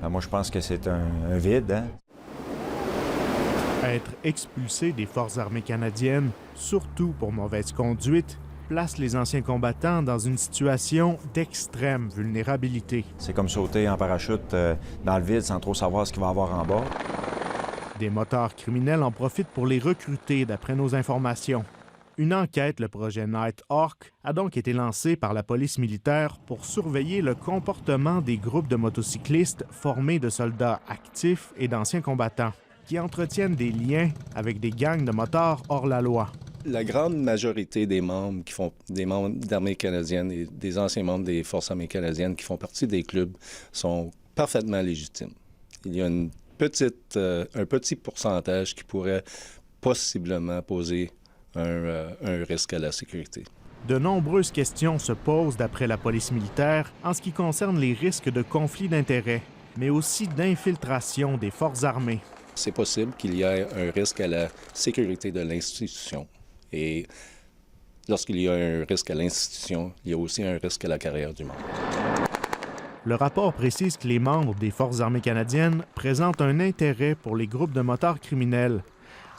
Moi, je pense que c'est un vide, hein? Être expulsé des Forces armées canadiennes, surtout pour mauvaise conduite, place les anciens combattants dans une situation d'extrême vulnérabilité. C'est comme sauter en parachute dans le vide sans trop savoir ce qu'il va y avoir en bas. Des motards criminels en profitent pour les recruter, d'après nos informations. Une enquête, le projet Nighthawk, a donc été lancée par la police militaire pour surveiller le comportement des groupes de motocyclistes formés de soldats actifs et d'anciens combattants, qui entretiennent des liens avec des gangs de motards hors la loi. La grande majorité des membres des membres d'armée canadienne et des anciens membres des Forces armées canadiennes qui font partie des clubs sont parfaitement légitimes. Il y a un petit pourcentage qui pourrait possiblement poser un risque à la sécurité. De nombreuses questions se posent d'après la police militaire en ce qui concerne les risques de conflits d'intérêts, mais aussi d'infiltration des forces armées. C'est possible qu'il y ait un risque à la sécurité de l'institution. Et lorsqu'il y a un risque à l'institution, il y a aussi un risque à la carrière du membre. Le rapport précise que les membres des Forces armées canadiennes présentent un intérêt pour les groupes de motards criminels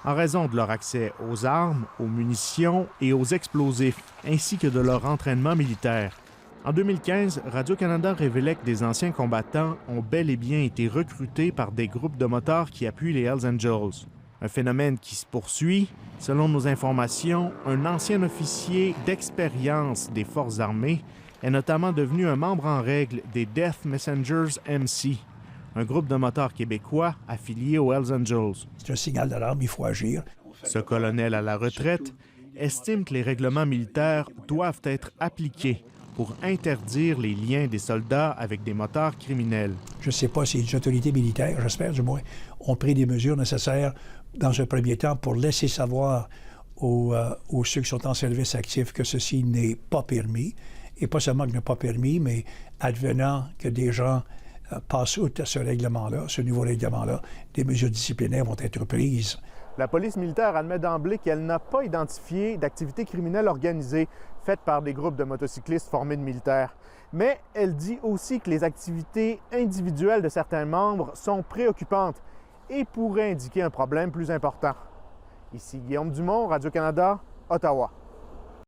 en raison de leur accès aux armes, aux munitions et aux explosifs, ainsi que de leur entraînement militaire. En 2015, Radio-Canada révélait que des anciens combattants ont bel et bien été recrutés par des groupes de motards qui appuient les Hells Angels. Un phénomène qui se poursuit. Selon nos informations, un ancien officier d'expérience des Forces armées est notamment devenu un membre en règle des Death Messengers MC, un groupe de motards québécois affilié aux Hells Angels. C'est un signal d'alarme, il faut agir. Ce colonel à la retraite estime que les règlements militaires doivent être appliqués pour interdire les liens des soldats avec des motards criminels. Je ne sais pas si les autorités militaires, j'espère du moins, ont pris des mesures nécessaires dans un premier temps pour laisser savoir aux ceux qui sont en service actif que ceci n'est pas permis. Et pas seulement que n'est pas permis, mais advenant que des gens passent outre à ce règlement-là, ce nouveau règlement-là, des mesures disciplinaires vont être prises. La police militaire admet d'emblée qu'elle n'a pas identifié d'activités criminelles organisées faites par des groupes de motocyclistes formés de militaires. Mais elle dit aussi que les activités individuelles de certains membres sont préoccupantes et pourraient indiquer un problème plus important. Ici Guillaume Dumont, Radio-Canada, Ottawa.